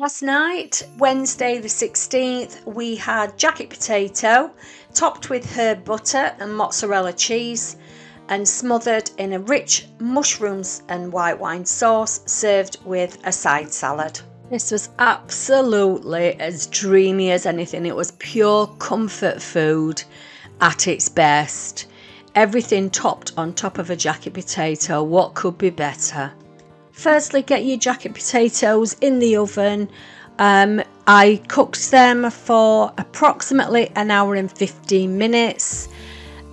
Last night, Wednesday the 16th, we had jacket potato topped with herb butter and mozzarella cheese and smothered in a rich mushrooms and white wine sauce, served with a side salad. This was absolutely as dreamy as anything. It was pure comfort food at its best. Everything topped on top of a jacket potato. What could be better? Firstly, get your jacket potatoes in the oven. I cooked them for approximately an hour and 15 minutes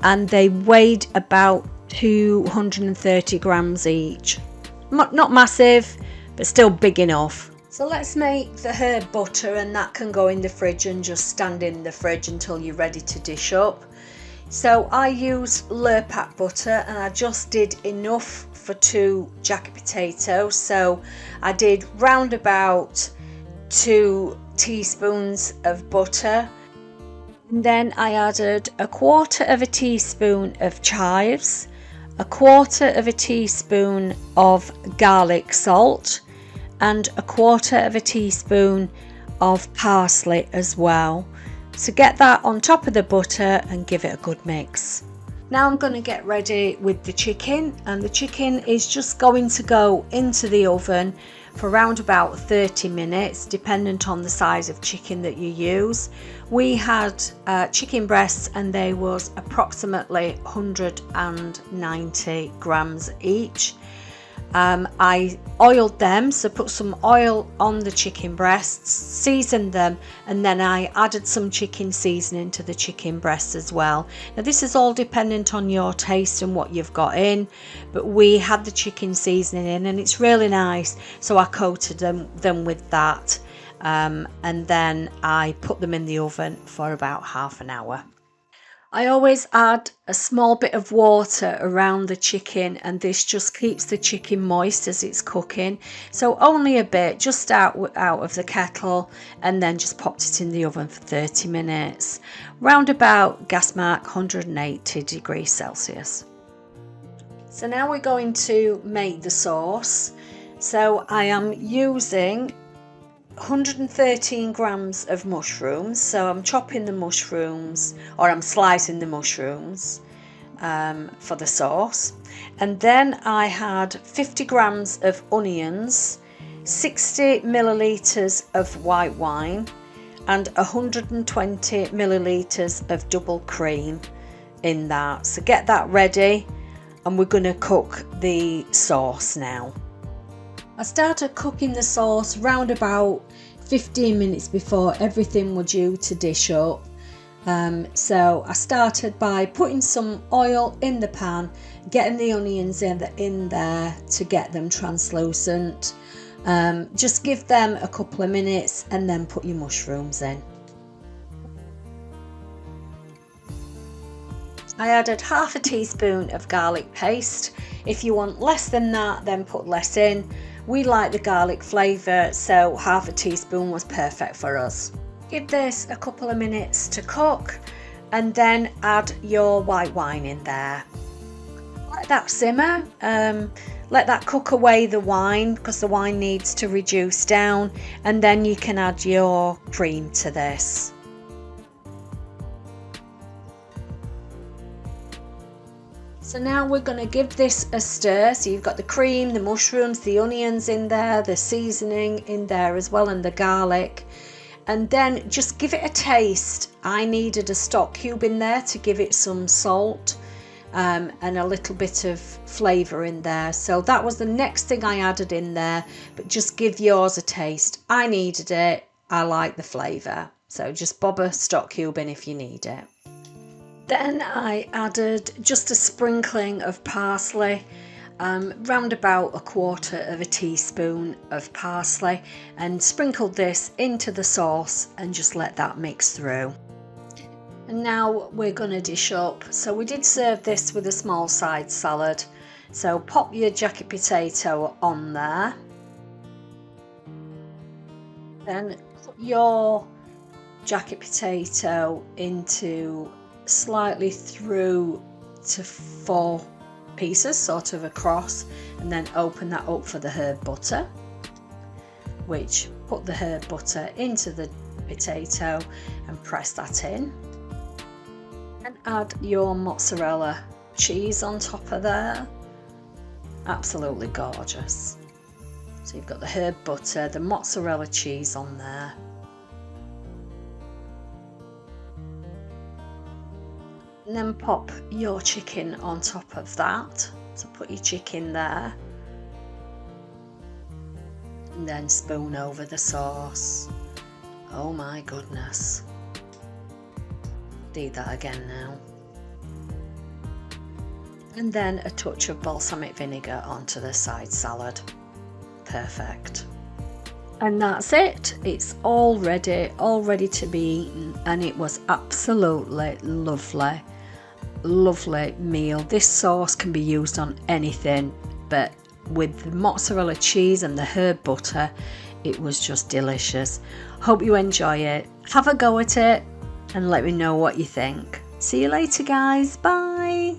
and they weighed about 230 grams each. Not massive, but still big enough. So let's make the herb butter, and that can go in the fridge and just stand in the fridge until you're ready to dish up. So I used Lurpak butter and I just did enough for 2 jacket potatoes. So I did round about 2 teaspoons of butter. And then I added 1/4 teaspoon of chives, 1/4 teaspoon of garlic salt, and 1/4 teaspoon of parsley as well. So get that on top of the butter and give it a good mix. Now I'm going to get ready with the chicken, and the chicken is just going to go into the oven for around about 30 minutes, dependent on the size of chicken that you use. We had chicken breasts and they was approximately 190 grams each. I oiled them, so put some oil on the chicken breasts, seasoned them, and then I added some chicken seasoning to the chicken breasts as well. Now this is all dependent on your taste and what you've got in, but we had the chicken seasoning in and it's really nice, so I coated them with that, and then I put them in the oven for about half an hour. I always add a small bit of water around the chicken, and this just keeps the chicken moist as it's cooking. So only a bit, just out of the kettle, and then just popped it in the oven for 30 minutes. Round about gas mark 180 degrees Celsius. So now we're going to make the sauce. So I am using 113 grams of mushrooms, so I'm chopping the mushrooms, or I'm slicing the mushrooms for the sauce. And then I had 50 grams of onions, 60 millilitres of white wine, and 120 millilitres of double cream in that. So get that ready, and we're going to cook the sauce now. I started cooking the sauce round about 15 minutes before everything was due to dish up. So I started by putting some oil in the pan, getting the onions in there to get them translucent. Just give them a couple of minutes and then put your mushrooms in. I added 1/2 teaspoon of garlic paste. If you want less than that, then put less in. We like the garlic flavour, so 1/2 teaspoon was perfect for us. Give this a couple of minutes to cook and then add your white wine in there. Let that simmer, let that cook away the wine, because the wine needs to reduce down, and then you can add your cream to this. So now we're going to give this a stir. So you've got the cream, the mushrooms, the onions in there, the seasoning in there as well, and the garlic. And then just give it a taste. I needed a stock cube in there to give it some salt and a little bit of flavour in there. So that was the next thing I added in there, but just give yours a taste. I needed it. I like the flavour. So just bob a stock cube in if you need it. Then I added just a sprinkling of parsley, round about 1/4 teaspoon of parsley, and sprinkled this into the sauce and just let that mix through. And now we're going to dish up. So we did serve this with a small side salad. So pop your jacket potato on there. Then put your jacket potato into slightly through to 4 pieces, sort of across, and then open that up for the herb butter, which put the herb butter into the potato and press that in, and add your mozzarella cheese on top of there. Absolutely gorgeous. So you've got the herb butter, the mozzarella cheese on there. And then pop your chicken on top of that. So put your chicken there. And then spoon over the sauce. Oh my goodness. Do that again now. And then a touch of balsamic vinegar onto the side salad. Perfect. And that's it. It's all ready to be eaten, and it was absolutely lovely. Lovely meal. This sauce can be used on anything, but with the mozzarella cheese and the herb butter, it was just delicious. Hope you enjoy it. Have a go at it and let me know what you think. See you later, guys. Bye.